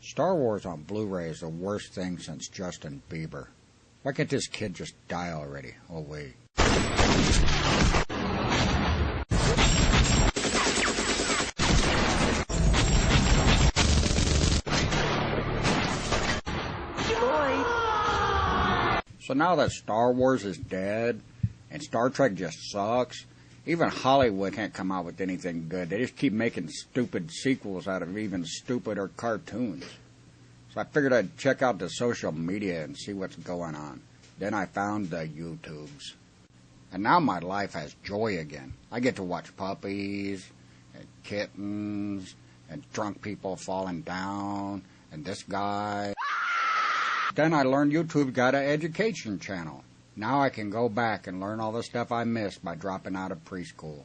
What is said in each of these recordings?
Star Wars on Blu-ray is the worst thing since Justin Bieber. Why can't this kid just die already? Oh, wait. So now that Star Wars is dead, and Star Trek just sucks, even Hollywood can't come out with anything good. They just keep making stupid sequels out of even stupider cartoons. So I figured I'd check out the social media and see what's going on. Then I found the YouTubes. And now my life has joy again. I get to watch puppies, and kittens, and drunk people falling down, and this guy. Then I learned YouTube got an education channel. Now I can go back and learn all the stuff I missed by dropping out of preschool.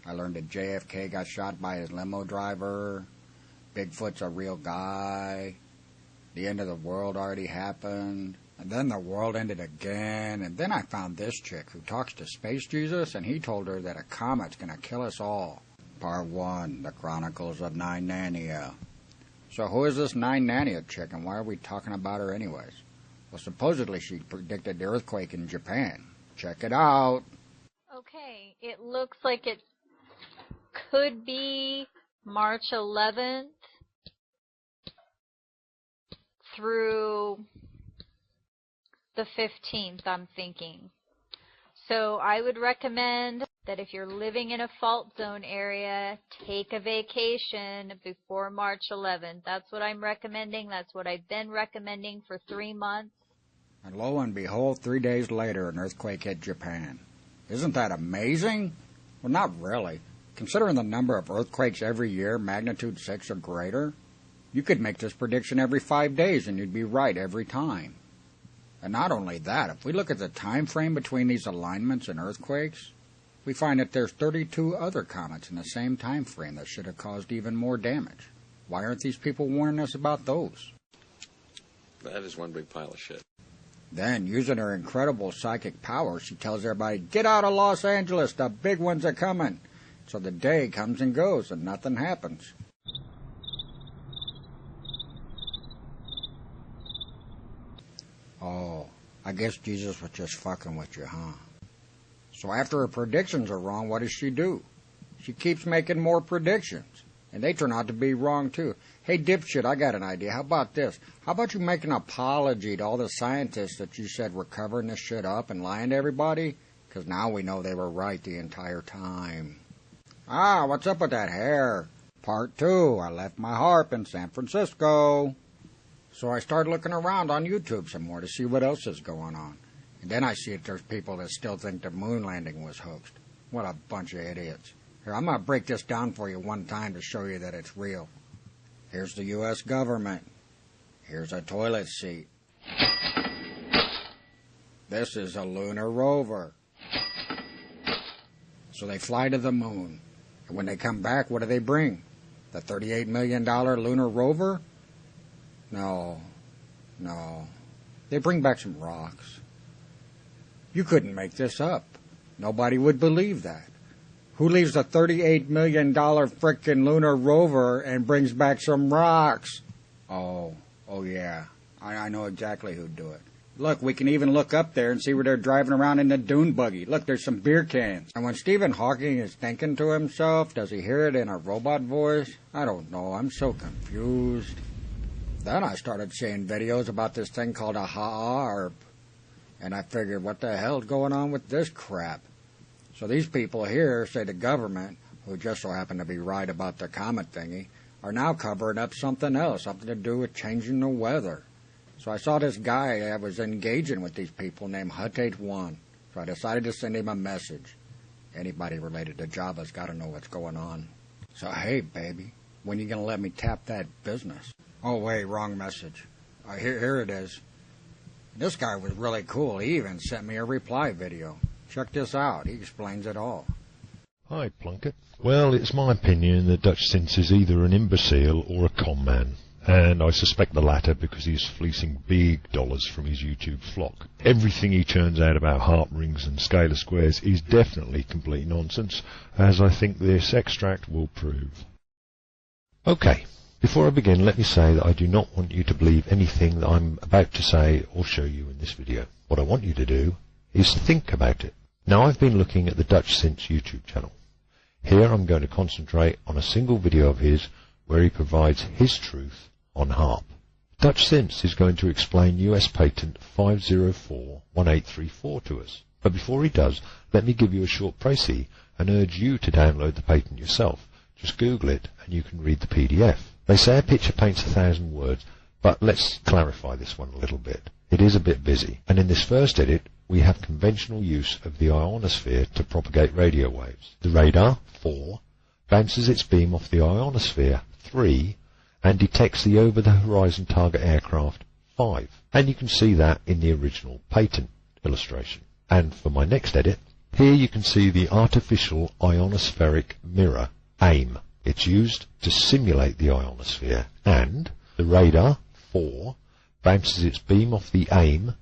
I learned that JFK got shot by his limo driver, Bigfoot's a real guy, the end of the world already happened, and then the world ended again, and then I found this chick who talks to Space Jesus, and he told her that a comet's gonna kill us all. Part 1, The Chronicles of Nine Nania. So who is this Nine Nania chick, and why are we talking about her anyways? Well, supposedly she predicted the earthquake in Japan. Check it out. Okay, it looks like it could be March 11th through the 15th, I'm thinking. So I would recommend that if you're living in a fault zone area, take a vacation before March 11th. That's what I'm recommending. That's what I've been recommending for 3 months. And lo and behold, 3 days later, an earthquake hit Japan. Isn't that amazing? Well, not really. Considering the number of earthquakes every year, magnitude 6 or greater, you could make this prediction every 5 days and you'd be right every time. And not only that, if we look at the time frame between these alignments and earthquakes, we find that there's 32 other comets in the same time frame that should have caused even more damage. Why aren't these people warning us about those? That is one big pile of shit. Then, using her incredible psychic power, she tells everybody, get out of Los Angeles, the big ones are coming. So the day comes and goes and nothing happens. Oh, I guess Jesus was just fucking with you, huh? So after her predictions are wrong, what does she do? She keeps making more predictions. And they turn out to be wrong, too. Hey, dipshit, I got an idea. How about this? How about you make an apology to all the scientists that you said were covering this shit up and lying to everybody? Because now we know they were right the entire time. Ah, what's up with that hair? Part 2, I left my harp in San Francisco. So I started looking around on YouTube some more to see what else is going on. And then I see that there's people that still think the moon landing was hoaxed. What a bunch of idiots. Here, I'm going to break this down for you one time to show you that it's real. Here's the U.S. government. Here's a toilet seat. This is a lunar rover. So they fly to the moon. And when they come back, what do they bring? The $38 million lunar rover? No. They bring back some rocks. You couldn't make this up. Nobody would believe that. Who leaves a $38 million frickin' lunar rover and brings back some rocks? Oh yeah. I know exactly who'd do it. Look, we can even look up there and see where they're driving around in the dune buggy. Look, there's some beer cans. And when Stephen Hawking is thinking to himself, does he hear it in a robot voice? I don't know. I'm so confused. Then I started seeing videos about this thing called a HAARP. And I figured, what the hell's going on with this crap? So these people here say the government, who just so happen to be right about the comet thingy, are now covering up something else, something to do with changing the weather. So I saw this guy that was engaging with these people named Hutate1. So I decided to send him a message. Anybody related to Java's got to know what's going on. So, hey, baby, when you going to let me tap that business? Oh, wait, wrong message. Here it is. This guy was really cool. He even sent me a reply video. Check this out. He explains it all. Hi, Plunkett. Well, it's my opinion that Dutch Since is either an imbecile or a con man. And I suspect the latter because he's fleecing big dollars from his YouTube flock. Everything he churns out about harp rings and scalar squares is definitely complete nonsense, as I think this extract will prove. Okay, Before I begin, let me say that I do not want you to believe anything that I'm about to say or show you in this video. What I want you to do is think about it. Now, I've been looking at the Dutch Synth's YouTube channel. Here I'm going to concentrate on a single video of his where he provides his truth on harp. Dutch Synths is going to explain US patent 5041834 to us. But before he does, let me give you a short précis and urge you to download the patent yourself. Just Google it and you can read the PDF. They say a picture paints 1,000 words, but let's clarify this one a little bit. It is a bit busy, and in this first edit we have conventional use of the ionosphere to propagate radio waves. The radar, 4, bounces its beam off the ionosphere, 3, and detects the over-the-horizon target aircraft, 5. And you can see that in the original patent illustration. And for my next edit, here you can see the artificial ionospheric mirror, AIM. It's used to simulate the ionosphere, and the radar, 4, bounces its beam off the AIM,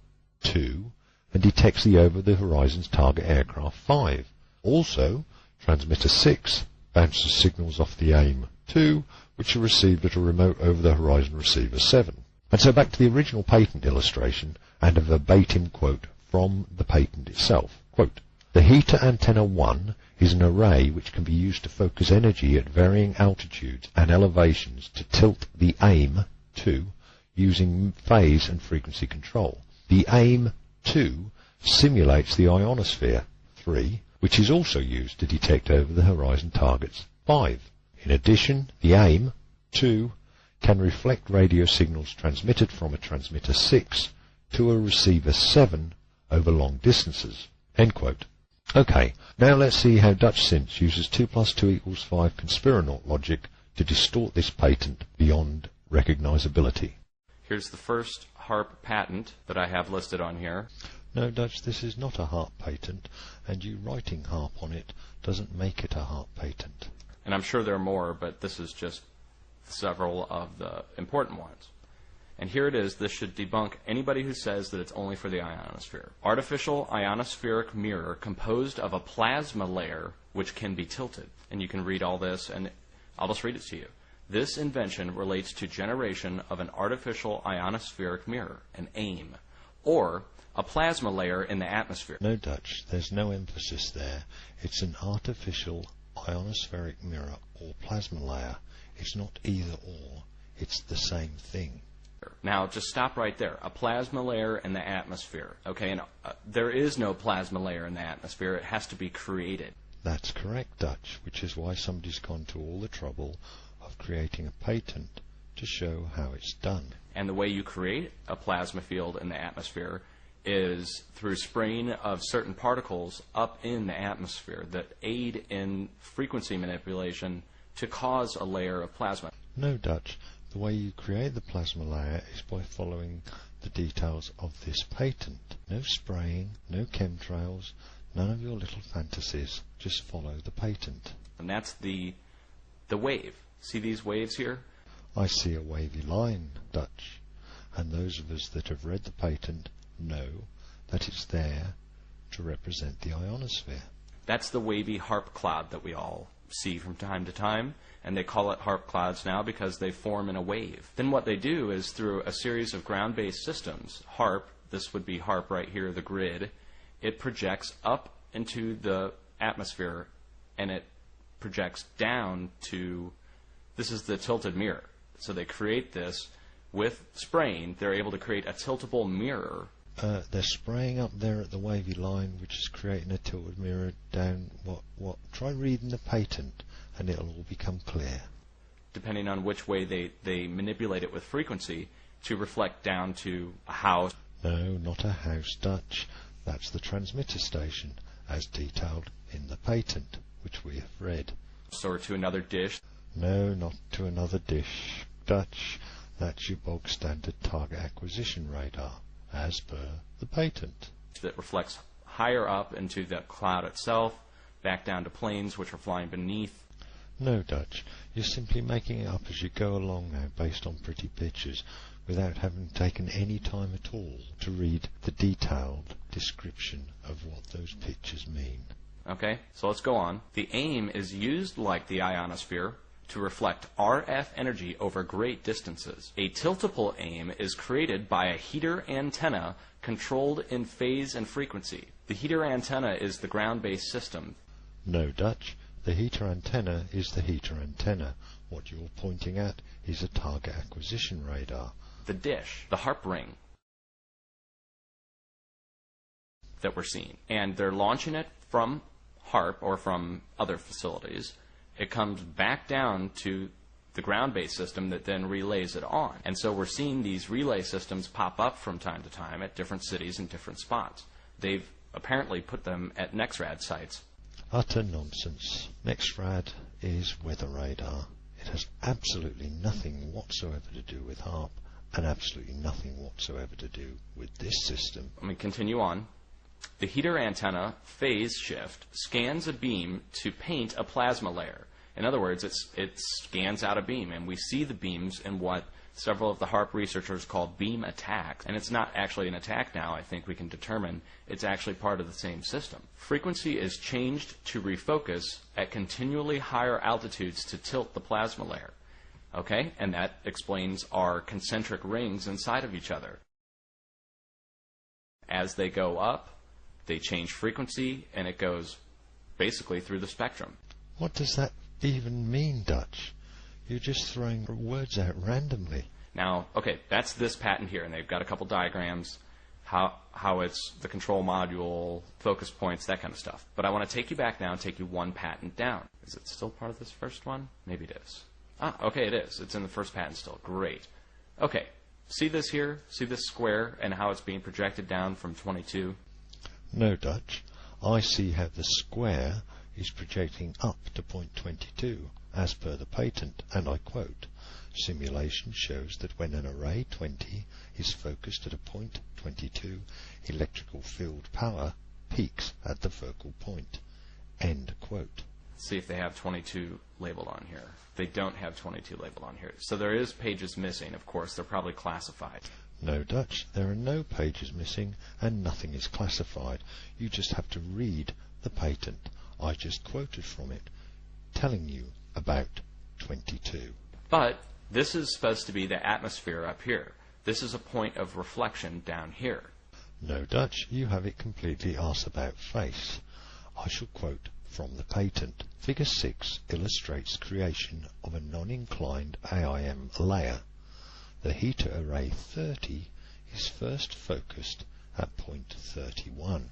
2, and detects the over-the-horizon's target aircraft, 5. Also, transmitter 6 bounces signals off the AIM, 2, which are received at a remote over-the-horizon receiver, 7. And so back to the original patent illustration and a verbatim quote from the patent itself. Quote, "The heater antenna 1 is an array which can be used to focus energy at varying altitudes and elevations to tilt the AIM 2 using phase and frequency control. The AIM 2 simulates the ionosphere 3, which is also used to detect over-the-horizon targets 5. In addition, the AIM 2 can reflect radio signals transmitted from a transmitter 6 to a receiver 7 over long distances." End quote. Okay, now let's see how Dutch Synths uses 2 + 2 = 5 conspiranoid logic to distort this patent beyond recognizability. Here's the first harp patent that I have listed on here. No, Dutch, this is not a harp patent, and you writing harp on it doesn't make it a harp patent. And I'm sure there are more, but this is just several of the important ones. And here it is. This should debunk anybody who says that it's only for the ionosphere. Artificial ionospheric mirror composed of a plasma layer which can be tilted. And you can read all this, and I'll just read it to you. This invention relates to generation of an artificial ionospheric mirror, an AIM, or a plasma layer in the atmosphere. No, Dutch, there's no emphasis there. It's an artificial ionospheric mirror or plasma layer. It's not either or. It's the same thing. Now, just stop right there. A plasma layer in the atmosphere. Okay, and there is no plasma layer in the atmosphere. It has to be created. That's correct, Dutch, which is why somebody's gone to all the trouble of creating a patent to show how it's done. And the way you create a plasma field in the atmosphere is through spraying of certain particles up in the atmosphere that aid in frequency manipulation to cause a layer of plasma. No, Dutch. The way you create the plasma layer is by following the details of this patent. No spraying, no chemtrails, none of your little fantasies. Just follow the patent. And that's the wave. See these waves here? I see a wavy line, Dutch. And those of us that have read the patent know that it's there to represent the ionosphere. That's the wavy harp cloud that we all see from time to time, and they call it harp clouds now because they form in a wave. Then what they do is through a series of ground-based systems, HARP, this would be HARP right here, the grid, it projects up into the atmosphere and it projects down to, this is the tilted mirror. So they create this with spraying, they're able to create a tiltable mirror. They're spraying up there at the wavy line, which is creating a tilted mirror down. What? Try reading the patent, and it'll all become clear. Depending on which way they manipulate it with frequency to reflect down to a house. No, not a house, Dutch. That's the transmitter station, as detailed in the patent, which we have read. Or to another dish. No, not to another dish, Dutch. That's your bog standard target acquisition radar, as per the patent. That reflects higher up into the cloud itself, back down to planes which are flying beneath. No, Dutch. You're simply making it up as you go along now, based on pretty pictures, without having taken any time at all to read the detailed description of what those pictures mean. Okay, so let's go on. The AIM is used like the ionosphere to reflect RF energy over great distances. A tiltable aim is created by a heater antenna controlled in phase and frequency. The heater antenna is the ground-based system. No, Dutch. The heater antenna is the heater antenna. What you're pointing at is a target acquisition radar. The dish, the HARP ring that we're seeing. And they're launching it from HARP or from other facilities. It comes back down to the ground-based system that then relays it on. And so we're seeing these relay systems pop up from time to time at different cities and different spots. They've apparently put them at NEXRAD sites. Utter nonsense. NEXRAD is weather radar. It has absolutely nothing whatsoever to do with HARP and absolutely nothing whatsoever to do with this system. Let me continue on. The heater antenna phase shift scans a beam to paint a plasma layer. In other words, it scans out a beam, and we see the beams in what several of the HARP researchers call beam attacks. And it's not actually an attack now. I think we can determine it's actually part of the same system. Frequency is changed to refocus at continually higher altitudes to tilt the plasma layer. Okay? And that explains our concentric rings inside of each other. As they go up, they change frequency, and it goes basically through the spectrum. What does that even mean, Dutch? You're just throwing words out randomly. Now, okay, that's this patent here, and they've got a couple diagrams, how it's the control module, focus points, that kind of stuff. But I want to take you back now and take you one patent down. Is it still part of this first one? Maybe it is. Ah, okay, it is. It's in the first patent still. Great. Okay, see this here? See this square and how it's being projected down from 22? No, Dutch. I see how the square is projecting up to point 22, as per the patent, and I quote, "Simulation shows that when an array 20 is focused at a point 22, electrical field power peaks at the focal point." End quote. See if they have 22 labeled on here. They don't have 22 labeled on here. So there is pages missing, of course. They're probably classified. No, Dutch, there are no pages missing and nothing is classified. You just have to read the patent. I just quoted from it, telling you about 22. But this is supposed to be the atmosphere up here. This is a point of reflection down here. No, Dutch, you have it completely arse about face. I shall quote from the patent. Figure 6 illustrates creation of a non-inclined AIM layer. The heater array 30 is first focused at point 31.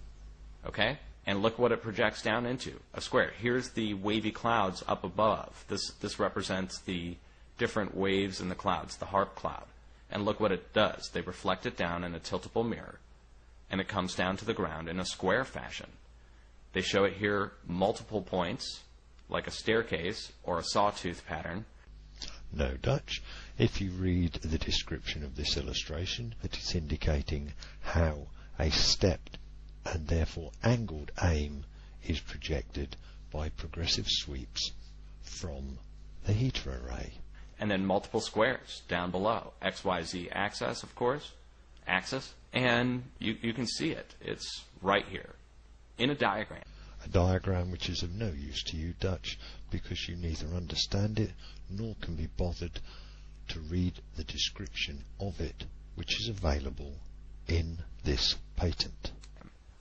Okay? And look what it projects down into, a square. Here's the wavy clouds up above. This represents the different waves in the clouds, the HARP cloud. And look what it does. They reflect it down in a tiltable mirror, and it comes down to the ground in a square fashion. They show it here multiple points, like a staircase or a sawtooth pattern. No, Dutch. If you read the description of this illustration, it is indicating how a stepped and therefore angled aim is projected by progressive sweeps from the heater array. And then multiple squares down below. XYZ axis, of course. Axis. And you can see it. It's right here in a diagram. A diagram which is of no use to you, Dutch, because you neither understand it nor can be bothered to read the description of it, which is available in this patent.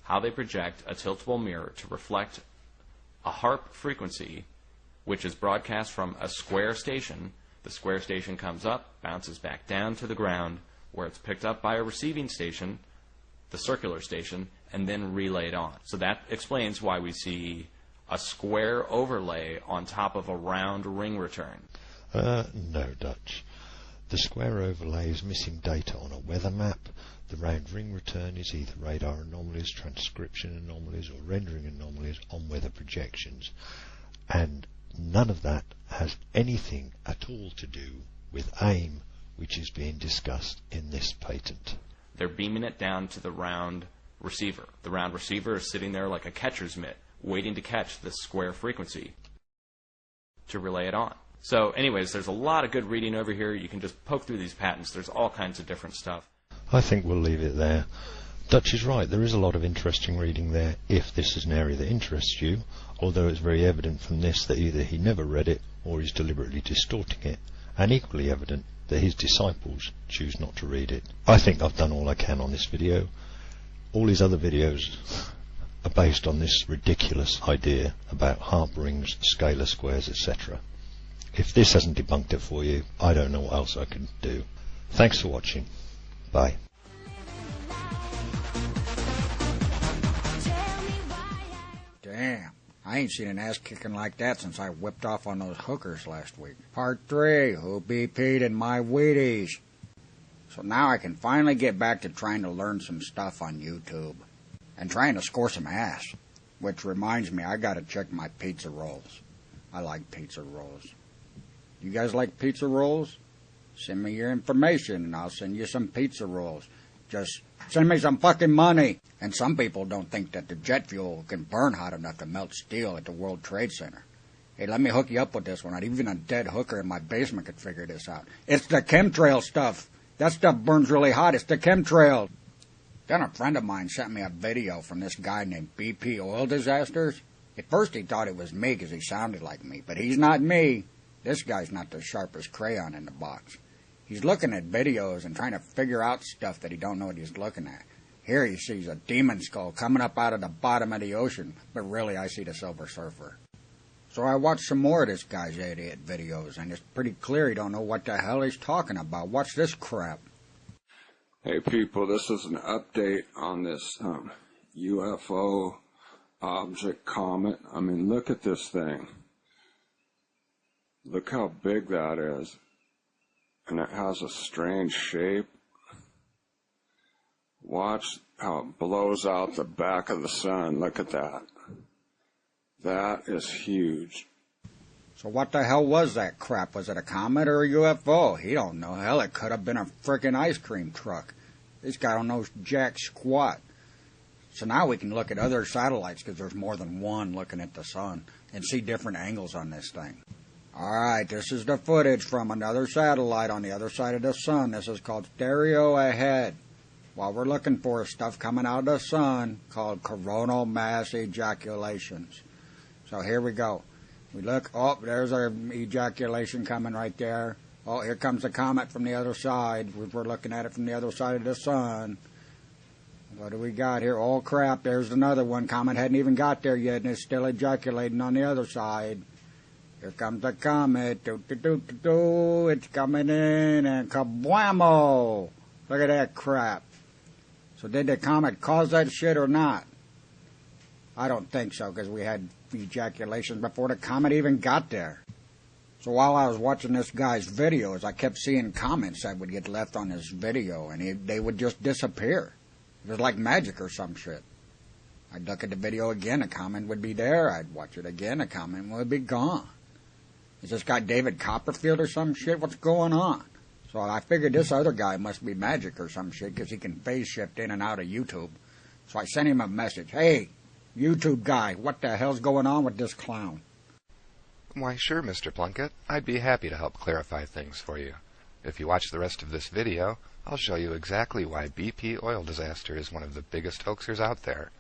How they project a tiltable mirror to reflect a HARP frequency, which is broadcast from a square station. The square station comes up, bounces back down to the ground, where it's picked up by a receiving station, the circular station, and then relayed on. So that explains why we see a square overlay on top of a round ring return. No, Dutch. The square overlay is missing data on a weather map. The round ring return is either radar anomalies, transcription anomalies, or rendering anomalies on weather projections. And none of that has anything at all to do with AIM, which is being discussed in this patent. They're beaming it down to the round receiver. The round receiver is sitting there like a catcher's mitt, waiting to catch this square frequency to relay it on. So anyways, there's a lot of good reading over here. You can just poke through these patents. There's all kinds of different stuff. I think we'll leave it there. Dutch is right, there is a lot of interesting reading there, if this is an area that interests you, although it's very evident from this that either he never read it, or he's deliberately distorting it, and equally evident that his disciples choose not to read it. I think I've done all I can on this video. All his other videos are based on this ridiculous idea about harp rings, scalar squares, etc. If this hasn't debunked it for you, I don't know what else I can do. Thanks for watching. Bye. Damn, I ain't seen an ass kicking like that since I whipped off on those hookers last week. Part 3, who BP'd in my Wheaties. So now I can finally get back to trying to learn some stuff on YouTube. And trying to score some ass. Which reminds me, I gotta check my pizza rolls. I like pizza rolls. You guys like pizza rolls? Send me your information and I'll send you some pizza rolls. Just send me some fucking money. And some people don't think that the jet fuel can burn hot enough to melt steel at the World Trade Center. Hey, let me hook you up with this one. Even a dead hooker in my basement could figure this out. It's the chemtrail stuff. That stuff burns really hot. It's the chemtrail. Then a friend of mine sent me a video from this guy named BP Oil Disasters. At first he thought it was me because he sounded like me, but he's not me. This guy's not the sharpest crayon in the box. He's looking at videos and trying to figure out stuff that he don't know what he's looking at. Here he sees a demon skull coming up out of the bottom of the ocean, but really I see the Silver Surfer. So I watched some more of this guy's idiot videos, and it's pretty clear he don't know what the hell he's talking about. Watch this crap. Hey people, this is an update on this UFO object comet. I mean, look at this thing. Look how big that is. And it has a strange shape. Watch how it blows out the back of the sun. Look at that. That is huge. So what the hell was that crap? Was it a comet or a UFO? He don't know. Hell, it could have been a frickin' ice cream truck. This guy don't know jack squat. So now we can look at other satellites, because there's more than one looking at the sun, and see different angles on this thing. Alright, this is the footage from another satellite on the other side of the sun. This is called stereo ahead. What we're looking for is stuff coming out of the sun called coronal mass ejaculations. So here we go. We look, oh, there's our ejaculation coming right there. Oh, here comes the comet from the other side. We're looking at it from the other side of the sun. What do we got here? Oh, crap, there's another one. Comet hadn't even got there yet, and it's still ejaculating on the other side. Here comes the comet. It's coming in, and kabwammo! Look at that crap. So did the comet cause that shit or not? I don't think so, because we had ejaculations before the comet even got there. So while I was watching this guy's videos, I kept seeing comments that would get left on his video, and they would just disappear. It was like magic or some shit. I'd look at the video again, a comment would be there. I'd watch it again, a comment would be gone. Is this guy David Copperfield or some shit? What's going on? So I figured this other guy must be magic or some shit, because he can phase shift in and out of YouTube. So I sent him a message. Hey, YouTube guy, what the hell's going on with this clown? Why, sure, Mr. Plunkett. I'd be happy to help clarify things for you. If you watch the rest of this video, I'll show you exactly why BP Oil Disaster is one of the biggest hoaxers out there.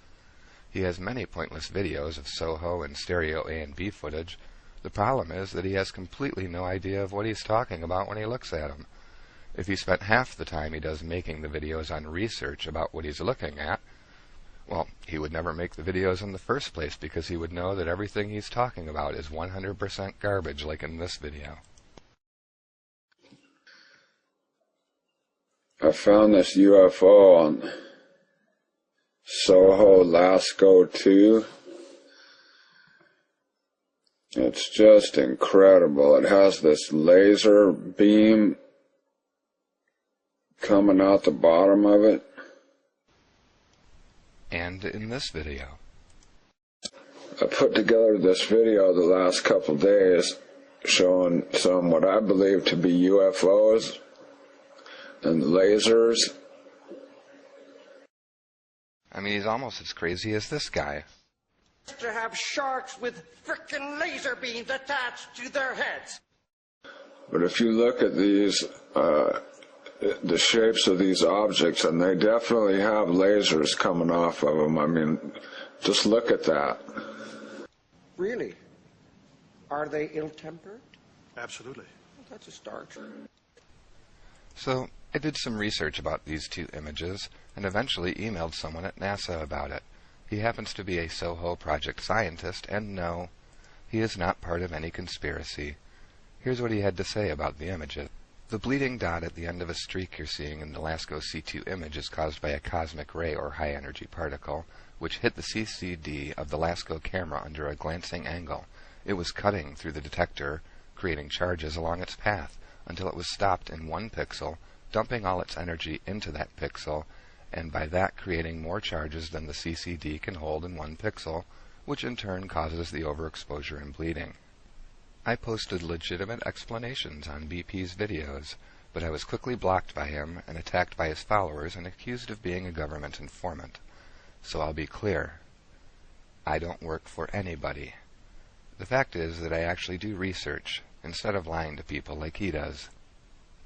He has many pointless videos of Soho and stereo A and B footage. The problem is that he has completely no idea of what he's talking about when he looks at them. If he spent half the time he does making the videos on research about what he's looking at, well, he would never make the videos in the first place, because he would know that everything he's talking about is 100% garbage, like in this video. I found this UFO on Soho Lasco 2. It's just incredible. It has this laser beam coming out the bottom of it. And in this video. I put together this video the last couple days showing some what I believe to be UFOs and lasers. I mean, he's almost as crazy as this guy. To have sharks with frickin' laser beams attached to their heads. But if you look at these the shapes of these objects, and they definitely have lasers coming off of them. I mean, just look at that. Really? Are they ill-tempered? Absolutely. Well, that's a start. So I did some research about these two images and eventually emailed someone at NASA about it. He happens to be a SOHO project scientist, and no, he is not part of any conspiracy. Here's what he had to say about the images. The bleeding dot at the end of a streak you're seeing in the LASCO C2 image is caused by a cosmic ray or high-energy particle, which hit the CCD of the LASCO camera under a glancing angle. It was cutting through the detector, creating charges along its path, until it was stopped in one pixel, dumping all its energy into that pixel, and by that creating more charges than the CCD can hold in one pixel, which in turn causes the overexposure and bleeding. I posted legitimate explanations on BP's videos, but I was quickly blocked by him and attacked by his followers and accused of being a government informant. So I'll be clear. I don't work for anybody. The fact is that I actually do research, instead of lying to people like he does.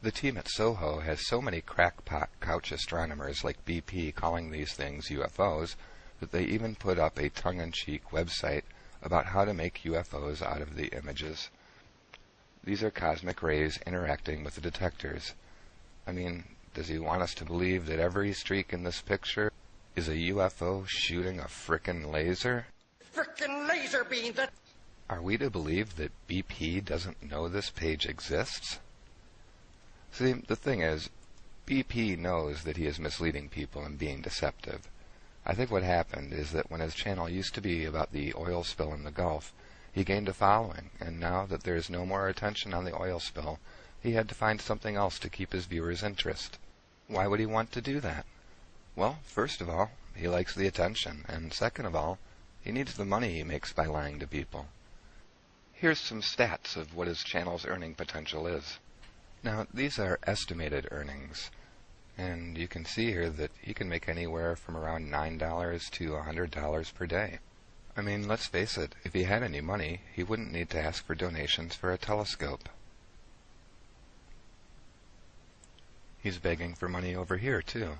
The team at SOHO has so many crackpot couch astronomers like BP calling these things UFOs that they even put up a tongue-in-cheek website about how to make UFOs out of the images. These are cosmic rays interacting with the detectors. I mean, does he want us to believe that every streak in this picture is a UFO shooting a frickin' laser? Frickin' laser beam that... Are we to believe that BP doesn't know this page exists? See, the thing is, BP knows that he is misleading people and being deceptive. I think what happened is that when his channel used to be about the oil spill in the Gulf, he gained a following, and now that there is no more attention on the oil spill, he had to find something else to keep his viewers' interest. Why would he want to do that? Well, first of all, he likes the attention, and second of all, he needs the money he makes by lying to people. Here's some stats of what his channel's earning potential is. Now, these are estimated earnings, and you can see here that he can make anywhere from around $9 to $100 per day. I mean, let's face it, if he had any money, he wouldn't need to ask for donations for a telescope. He's begging for money over here, too.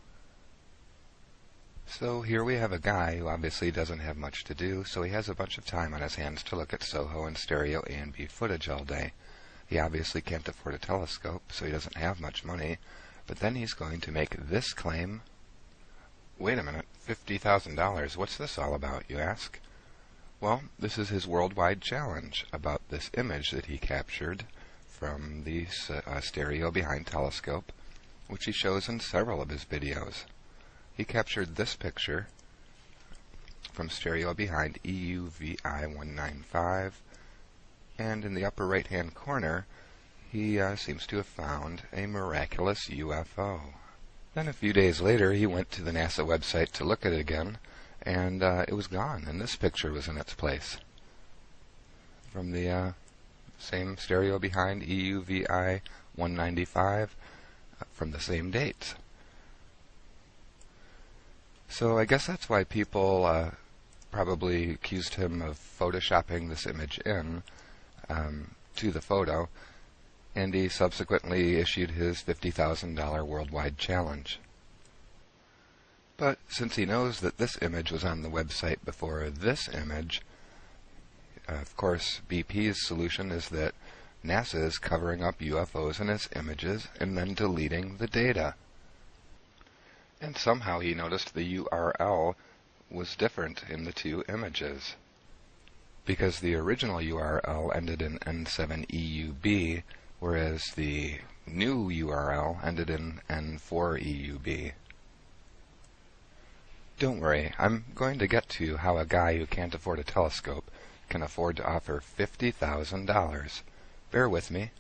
So here we have a guy who obviously doesn't have much to do, so he has a bunch of time on his hands to look at SOHO and stereo A and B footage all day. He obviously can't afford a telescope, so he doesn't have much money, but then he's going to make this claim. Wait a minute, $50,000, what's this all about, you ask? Well, this is his worldwide challenge about this image that he captured from the stereo behind telescope, which he shows in several of his videos. He captured this picture from stereo behind EUVI 195, and in the upper right-hand corner, he seems to have found a miraculous UFO. Then a few days later, he went to the NASA website to look at it again, and it was gone, and this picture was in its place. From the same stereo behind EUVI 195, from the same dates. So I guess that's why people probably accused him of photoshopping this image in to the photo, and he subsequently issued his $50,000 worldwide challenge. But since he knows that this image was on the website before this image, of course BP's solution is that NASA is covering up UFOs in its images and then deleting the data. And somehow he noticed the URL was different in the two images, because the original URL ended in N7EUB, whereas the new URL ended in N4EUB. Don't worry, I'm going to get to how a guy who can't afford a telescope can afford to offer $50,000. Bear with me.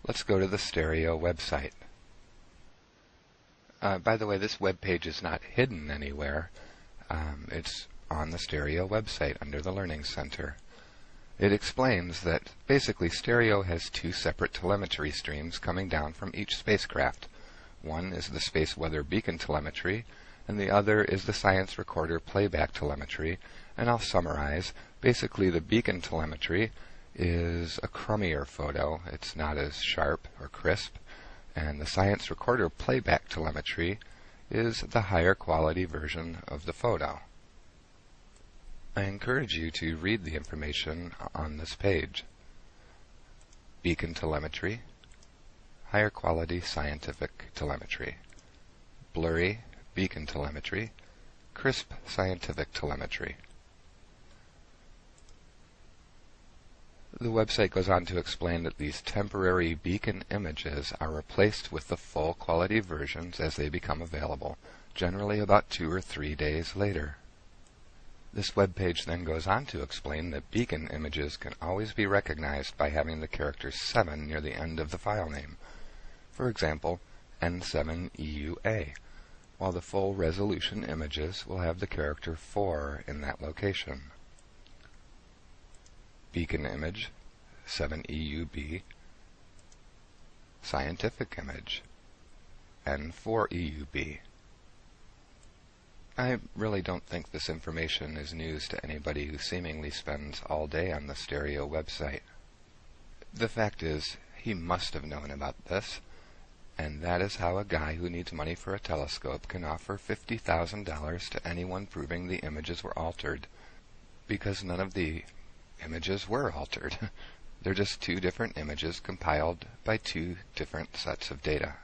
Let's go to the stereo website. By the way, this web page is not hidden anywhere. It's on the stereo website under the Learning Center. It explains that basically stereo has two separate telemetry streams coming down from each spacecraft. One is the space weather beacon telemetry, and the other is the science recorder playback telemetry. And I'll summarize. Basically, the beacon telemetry is a crummier photo. It's not as sharp or crisp. and the Science Recorder playback telemetry is the higher quality version of the photo. I encourage you to read the information on this page. Beacon telemetry, higher quality scientific telemetry. Blurry beacon telemetry, crisp scientific telemetry. The website goes on to explain that these temporary beacon images are replaced with the full quality versions as they become available, generally about 2 or 3 days later. This web page then goes on to explain that beacon images can always be recognized by having the character 7 near the end of the file name. For example, N7EUA, while the full resolution images will have the character 4 in that location. Beacon image, 7EUB, scientific image, N4EUB. I really don't think this information is news to anybody who seemingly spends all day on the stereo website. The fact is, he must have known about this, and that is how a guy who needs money for a telescope can offer $50,000 to anyone proving the images were altered, because none of the images were altered. They're just 2 different images compiled by 2 different sets of data.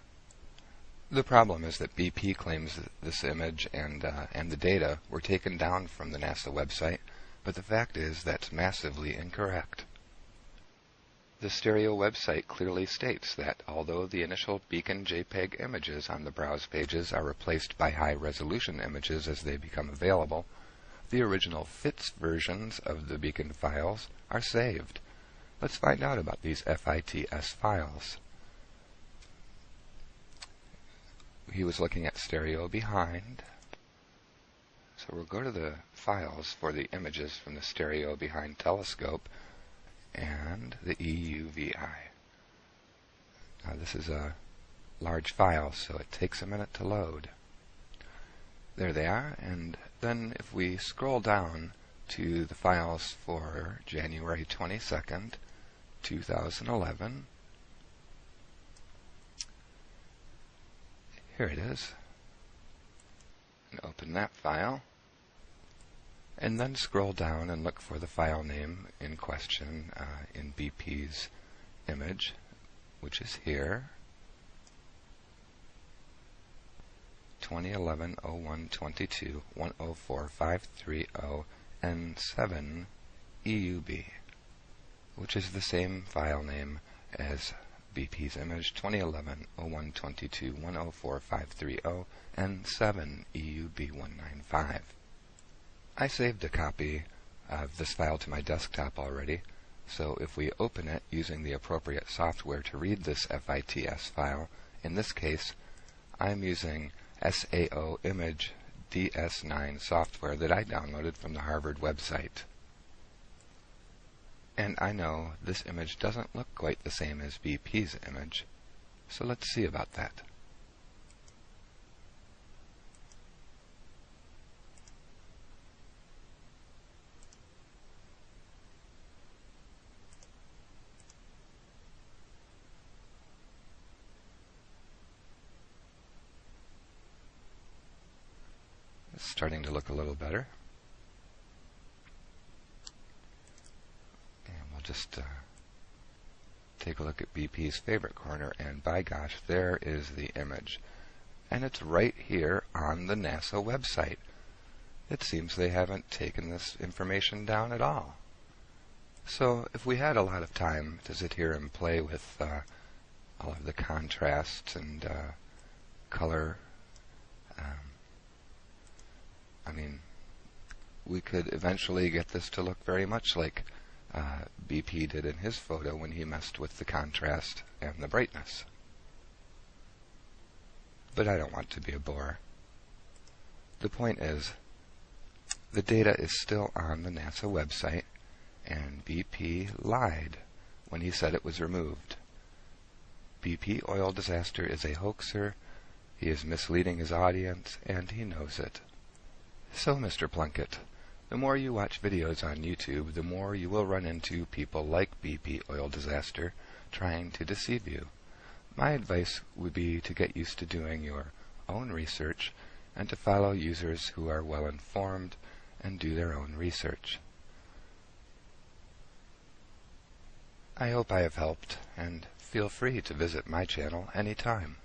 The problem is that BP claims that this image and the data were taken down from the NASA website, but the fact is that's massively incorrect. The stereo website clearly states that although the initial Beacon JPEG images on the browse pages are replaced by high-resolution images as they become available, the original FITS versions of the Beacon files are saved. Let's find out about these FITS files. He was looking at stereo behind. So we'll go to the files for the images from the stereo behind telescope and the EUVI. Now this is a large file, so it takes a minute to load. There they are, and then if we scroll down to the files for January 22nd, 2011, here it is. And open that file. And then scroll down and look for the file name in question in BP's image, which is here. 2011-01-22-104530 N7EUB, which is the same file name as BP's image, 2011-01-22-104530 N7EUB195. I saved a copy of this file to my desktop already, so if we open it using the appropriate software to read this FITS file, in this case, I'm using SAO Image DS9 software that I downloaded from the Harvard website. And I know this image doesn't look quite the same as BP's image, so let's see about that. It's starting to look a little better. And we'll just take a look at BP's favorite corner, and by gosh, there is the image. And it's right here on the NASA website. It seems they haven't taken this information down at all. So if we had a lot of time to sit here and play with all of the contrast and color, we could eventually get this to look very much like BP did in his photo when he messed with the contrast and the brightness. But I don't want to be a bore. The point is, the data is still on the NASA website, and BP lied when he said it was removed. BP oil disaster is a hoaxer, he is misleading his audience, and he knows it. So, Mr. Plunkett, the more you watch videos on YouTube, the more you will run into people like BP Oil Disaster trying to deceive you. My advice would be to get used to doing your own research and to follow users who are well informed and do their own research. I hope I have helped, and feel free to visit my channel anytime.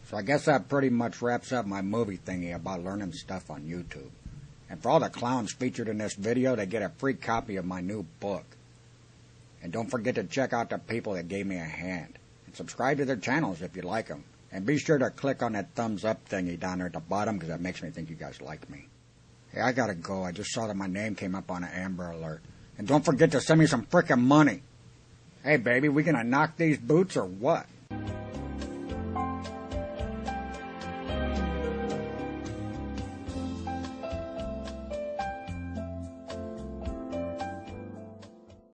So I guess that pretty much wraps up my movie thingy about learning stuff on YouTube. And for all the clowns featured in this video, they get a free copy of my new book. And don't forget to check out the people that gave me a hand. And subscribe to their channels if you like them. And be sure to click on that thumbs up thingy down there at the bottom, because that makes me think you guys like me. Hey, I gotta go. I just saw that my name came up on an Amber Alert. And don't forget to send me some frickin' money. Hey, baby, we gonna knock these boots or what?